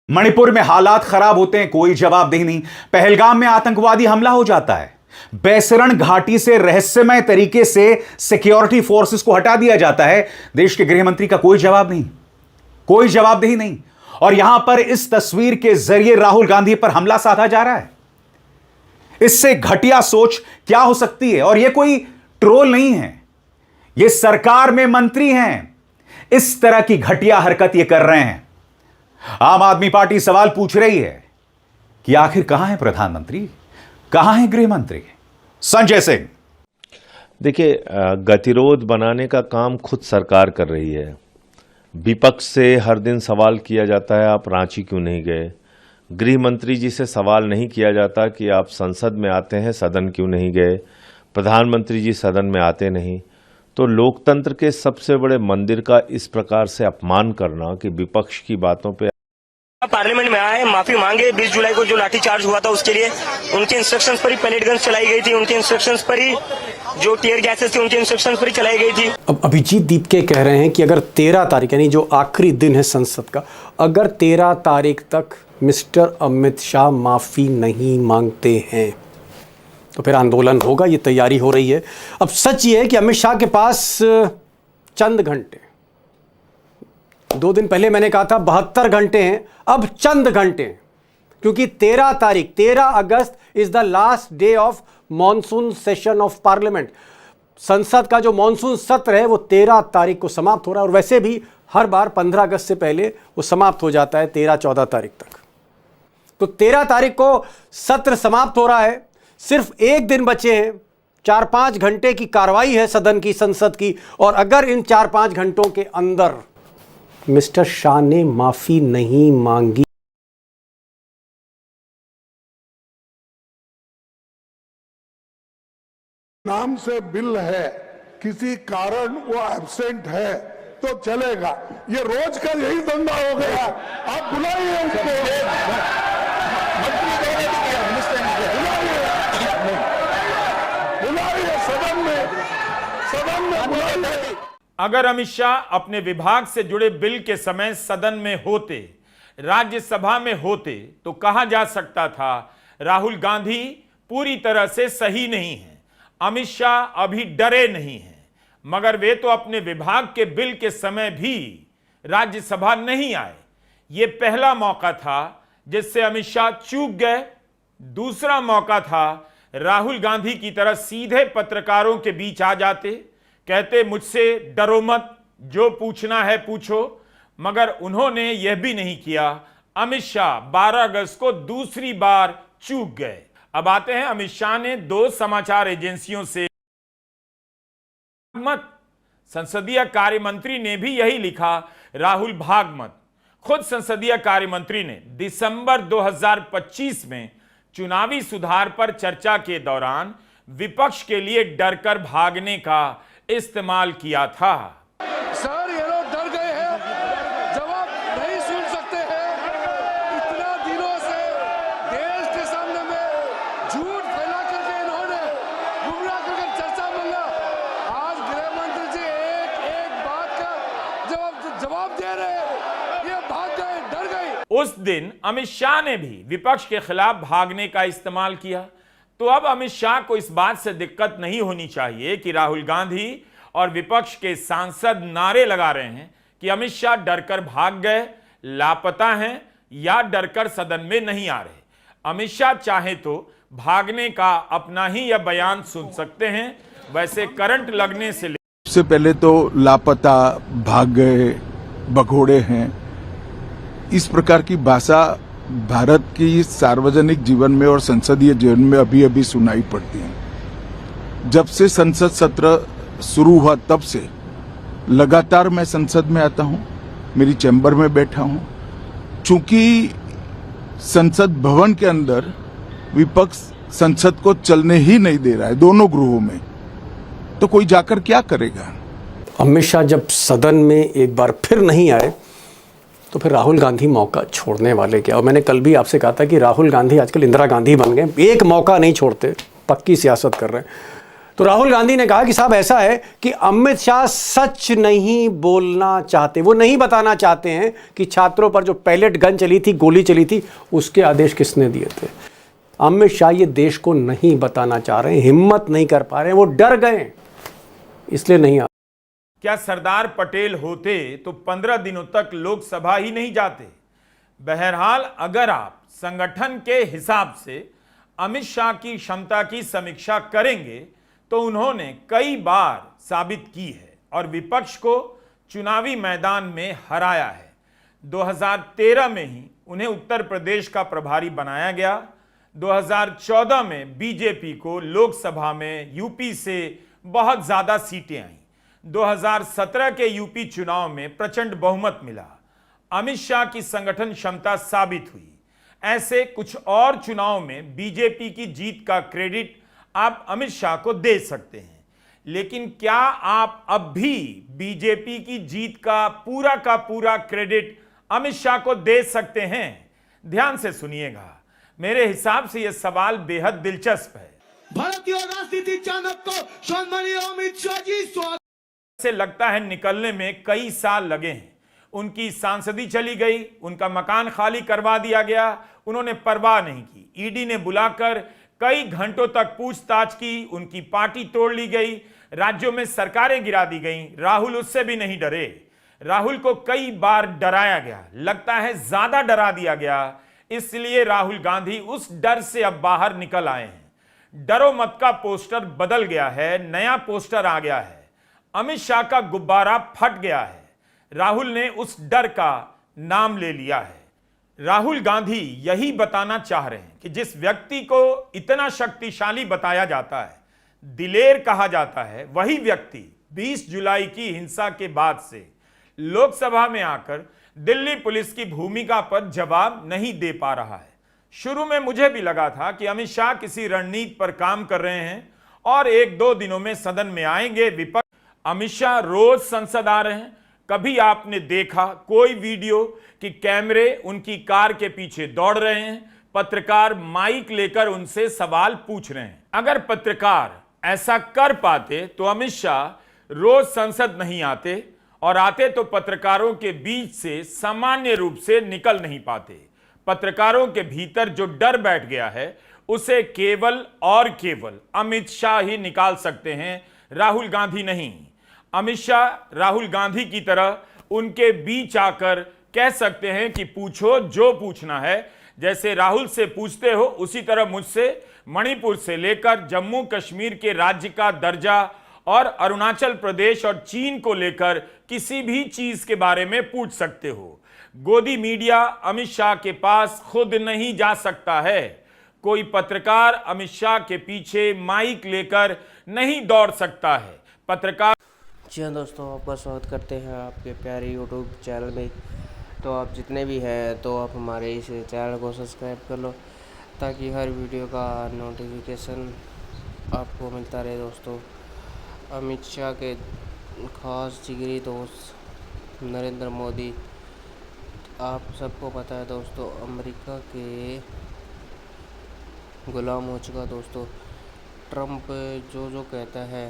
मणिपुर में हालात खराब होते हैं, कोई जवाबदेही नहीं। पहलगाम में आतंकवादी हमला हो जाता है, बैसरण घाटी से रहस्यमय तरीके से सिक्योरिटी फोर्सेस को हटा दिया जाता है, देश के गृह मंत्री का कोई जवाब नहीं, कोई जवाबदेही नहीं। और यहां पर इस तस्वीर के जरिए राहुल गांधी पर हमला साधा जा रहा है। इससे घटिया सोच क्या हो सकती है? और यह कोई ट्रोल नहीं है, यह सरकार में मंत्री हैं, इस तरह की घटिया हरकत ये कर रहे हैं। आम आदमी पार्टी सवाल पूछ रही है कि आखिर कहां है प्रधानमंत्री, कहां है गृह मंत्री? संजय सिंह। देखिए, गतिरोध बनाने का काम खुद सरकार कर रही है। विपक्ष से हर दिन सवाल किया जाता है, आप रांची क्यों नहीं गए? गृह मंत्री जी से सवाल नहीं किया जाता कि आप संसद में आते हैं, सदन क्यों नहीं गए? प्रधानमंत्री जी सदन में आते नहीं। तो लोकतंत्र के सबसे बड़े मंदिर का इस प्रकार से अपमान करना कि विपक्ष की बातों पे पार्लियामेंट में आए, माफी मांगे। 20 जुलाई को जो लाठीचार्ज हुआ था उसके लिए उनके इंस्ट्रक्शंस पर ही पैलेट गन्स चलाई गई थी, उनके इंस्ट्रक्शंस पर ही जो टीयर गैसेस थी उनके इंस्ट्रक्शंस पर ही चलाई गई थी। अब अभिजीत दीपके कह रहे हैं कि अगर 13 तारीख यानी जो आखिरी दिन है संसद का, अगर 13 तारीख तक मिस्टर अमित शाह माफी नहीं मांगते हैं तो फिर आंदोलन होगा। ये तैयारी हो रही है। अब सच ये है कि अमित शाह के पास चंद घंटे, 2 दिन पहले मैंने कहा था 72 घंटे हैं, अब चंद घंटे हैं, क्योंकि 13 August is the last day of monsoon session of parliament. संसद का जो मॉनसून सत्र है वो 13 तारीख को समाप्त हो रहा है, और वैसे भी हर बार 15 अगस्त से पहले वो समाप्त हो जाता है 13-14 तारीख तक। तो 13 तारीख को सत्र समाप्त हो रहा है, सिर्फ 1 दिन बचे हैं, 4-5 घंटे की कार्रवाई है सदन की, संसद की। और अगर इन 4-5 घंटों के अंदर मिस्टर शाह ने माफी नहीं मांगी, नाम से बिल है, किसी कारण वो एब्सेंट है तो चलेगा। ये रोज का यही धंधा हो गया। आप बुलाइए उसको, सदन में बुलाइए। अगर अमित शाह अपने विभाग से जुड़े बिल के समय सदन में होते, राज्यसभा में होते, तो कहा जा सकता था राहुल गांधी पूरी तरह से सही नहीं है, अमित शाह अभी डरे नहीं हैं। मगर वे तो अपने विभाग के बिल के समय भी राज्यसभा नहीं आए। ये पहला मौका था जिससे अमित शाह चूक गए। दूसरा मौका था राहुल गांधी की तरह सीधे पत्रकारों के बीच आ जाते, कहते मुझसे डरो मत, जो पूछना है पूछो। मगर उन्होंने यह भी नहीं किया। अमित शाह 12 अगस्त को दूसरी बार चूक गए। अब आते हैं, अमित शाह ने 2 समाचार एजेंसियों से मत, संसदीय कार्य मंत्री ने भी यही लिखा, राहुल भाग मत। खुद संसदीय कार्य मंत्री ने दिसंबर 2025 में चुनावी सुधार पर चर्चा के दौरान विपक्ष के लिए डरकर भागने का इस्तेमाल किया था। सर, ये लोग डर गए हैं, जवाब नहीं सुन सकते हैं। इतना दिनों से देश के सामने में झूठ फैला करके इन्होंने गुमराह करके चर्चा मिला। आज गृह मंत्री जी एक बात का जवाब दे रहे हैं, ये भाग गए, डर गए। उस दिन अमित शाह ने भी विपक्ष के खिलाफ भागने का इस्तेमाल किया। तो अब अमित शाह को इस बात से दिक्कत नहीं होनी चाहिए कि राहुल गांधी और विपक्ष के सांसद नारे लगा रहे हैं कि अमित शाह डरकर भाग गए, लापता हैं, या डरकर सदन में नहीं आ रहे। अमित शाह चाहे तो भागने का अपना ही यह बयान सुन सकते हैं। वैसे करंट लगने से सबसे पहले तो लापता, भाग गए, भगोड़े हैं, इस प्रकार की भाषा भारत की सार्वजनिक जीवन में और संसदीय जीवन में अभी अभी सुनाई पड़ती है। जब से संसद सत्र शुरू हुआ तब से लगातार मैं संसद में आता हूं, मेरी चैम्बर में बैठा हूं। चूंकि संसद भवन के अंदर विपक्ष संसद को चलने ही नहीं दे रहा है, दोनों गृहों में, तो कोई जाकर क्या करेगा? अमित शाह जब सदन में एक बार फिर नहीं आए तो फिर राहुल गांधी मौका छोड़ने वाले क्या? और मैंने कल भी आपसे कहा था कि राहुल गांधी आजकल इंदिरा गांधी बन गए, एक मौका नहीं छोड़ते, पक्की सियासत कर रहे हैं। तो राहुल गांधी ने कहा कि साहब ऐसा है कि अमित शाह सच नहीं बोलना चाहते, वो नहीं बताना चाहते हैं कि छात्रों पर जो पैलेट गन चली थी, गोली चली थी, उसके आदेश किसने दिए थे। अमित शाह ये देश को नहीं बताना चाह रहे हैं, हिम्मत नहीं कर पा रहे हैं, वो डर गए, इसलिए नहीं आ। क्या सरदार पटेल होते तो 15 दिनों तक लोकसभा ही नहीं जाते। बहरहाल अगर आप संगठन के हिसाब से अमित शाह की क्षमता की समीक्षा करेंगे तो उन्होंने कई बार साबित की है और विपक्ष को चुनावी मैदान में हराया है। 2013 में ही उन्हें उत्तर प्रदेश का प्रभारी बनाया गया। 2014 में बीजेपी को लोकसभा में यूपी से बहुत ज्यादा सीटें आईं। 2017 के यूपी चुनाव में प्रचंड बहुमत मिला। अमित शाह की संगठन क्षमता साबित हुई। ऐसे कुछ और चुनाव में बीजेपी की जीत का क्रेडिट आप अमित शाह को दे सकते हैं, लेकिन क्या आप अब भी बीजेपी की जीत का पूरा क्रेडिट अमित शाह को दे सकते हैं? ध्यान से सुनिएगा, मेरे हिसाब से यह सवाल बेहद दिलचस्प है। भारतीय राजनीति चाणक्य सम्मानीय अमित शाह जी स्वागत से लगता है निकलने में कई साल लगे हैं। उनकी सांसदी चली गई, उनका मकान खाली करवा दिया गया, उन्होंने परवाह नहीं की। ईडी ने बुलाकर कई घंटों तक पूछताछ की, उनकी पार्टी तोड़ ली गई, राज्यों में सरकारें गिरा दी गईं। राहुल उससे भी नहीं डरे। राहुल को कई बार डराया गया, लगता है ज्यादा डरा दिया गया, इसलिए राहुल गांधी उस डर से अब बाहर निकल आए हैं। डरो मत का पोस्टर बदल गया है, नया पोस्टर आ गया है। अमित शाह का गुब्बारा फट गया है। राहुल ने उस डर का नाम ले लिया है। राहुल गांधी यही बताना चाह रहे हैं कि जिस व्यक्ति को इतना शक्तिशाली बताया जाता है, दिलेर कहा जाता है, वही व्यक्ति 20 जुलाई की हिंसा के बाद से लोकसभा में आकर दिल्ली पुलिस की भूमिका पर जवाब नहीं दे पा रहा है। शुरू में मुझे भी लगा था कि अमित शाह किसी रणनीति पर काम कर रहे हैं और 1-2 दिनों में सदन में आएंगे। विपक्ष अमित शाह रोज संसद आ रहे हैं। कभी आपने देखा कोई वीडियो कि कैमरे उनकी कार के पीछे दौड़ रहे हैं, पत्रकार माइक लेकर उनसे सवाल पूछ रहे हैं? अगर पत्रकार ऐसा कर पाते तो अमित शाह रोज संसद नहीं आते, और आते तो पत्रकारों के बीच से सामान्य रूप से निकल नहीं पाते। पत्रकारों के भीतर जो डर बैठ गया है उसे केवल और केवल अमित शाह ही निकाल सकते हैं, राहुल गांधी नहीं। अमित शाह राहुल गांधी की तरह उनके बीच आकर कह सकते हैं कि पूछो जो पूछना है। जैसे राहुल से पूछते हो उसी तरह मुझसे मणिपुर से लेकर जम्मू कश्मीर के राज्य का दर्जा और अरुणाचल प्रदेश और चीन को लेकर किसी भी चीज के बारे में पूछ सकते हो। गोदी मीडिया अमित शाह के पास खुद नहीं जा सकता है। कोई पत्रकार अमित शाह के पीछे माइक लेकर नहीं दौड़ सकता है। पत्रकार जी हाँ दोस्तों, आपका स्वागत करते हैं आपके प्यारे यूट्यूब चैनल में। तो आप जितने भी हैं तो आप हमारे इस चैनल को सब्सक्राइब कर लो ताकि हर वीडियो का नोटिफिकेशन आपको मिलता रहे। दोस्तों, अमित शाह के खास जिगरी दोस्त नरेंद्र मोदी, आप सबको पता है दोस्तों, अमेरिका के गुलाम हो चुका। दोस्तों, ट्रम्प जो कहता है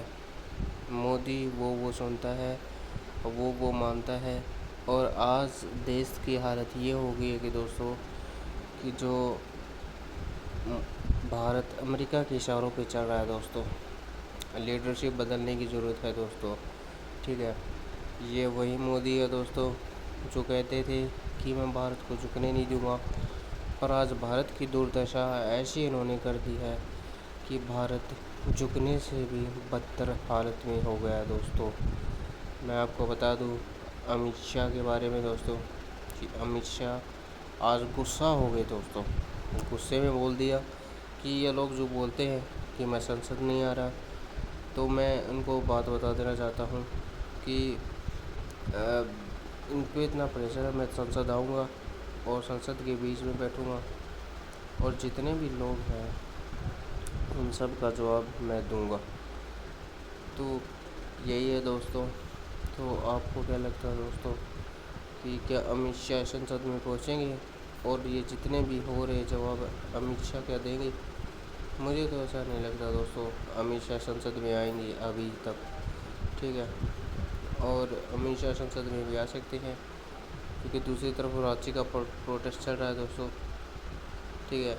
मोदी वो सुनता है, वो मानता है। और आज देश की हालत ये हो गई है कि दोस्तों कि जो भारत अमेरिका के इशारों पे चल रहा है दोस्तों, लीडरशिप बदलने की ज़रूरत है दोस्तों। ठीक है, ये वही मोदी है दोस्तों जो कहते थे कि मैं भारत को झुकने नहीं दूंगा, पर आज भारत की दुर्दशा ऐसी इन्होंने कर दी है कि भारत झुकने से भी बदतर हालत में हो गया है दोस्तों। मैं आपको बता दूं अमित शाह के बारे में दोस्तों कि अमित शाह आज गुस्सा हो गए दोस्तों। गुस्से में बोल दिया कि ये लोग जो बोलते हैं कि मैं संसद नहीं आ रहा, तो मैं उनको बात बता देना चाहता हूँ कि इनको इतना प्रेशर है, मैं संसद आऊँगा और संसद के बीच में बैठूँगा और जितने भी लोग हैं उन सब का जवाब मैं दूंगा। तो यही है दोस्तों। तो आपको क्या लगता है दोस्तों कि क्या अमित शाह संसद में पहुंचेंगे और ये जितने भी हो रहे जवाब अमित शाह क्या देंगे? मुझे तो ऐसा नहीं लगता दोस्तों अमित शाह संसद में आएंगे अभी तक, ठीक है। और अमित शाह संसद में भी आ सकते हैं क्योंकि दूसरी तरफ रांची का प्रोटेस्ट चल रहा है दोस्तों, ठीक है।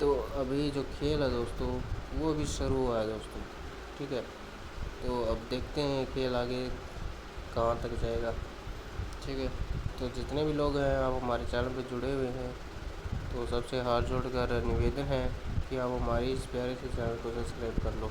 तो अभी जो खेल है दोस्तों वो अभी शुरू हुआ है दोस्तों, ठीक है। तो अब देखते हैं खेल आगे कहाँ तक जाएगा, ठीक है। तो जितने भी लोग हैं आप हमारे चैनल पे जुड़े हुए हैं तो सबसे हाथ जोड़कर निवेदन है कि आप हमारी इस प्यारे से चैनल को सब्सक्राइब कर लो।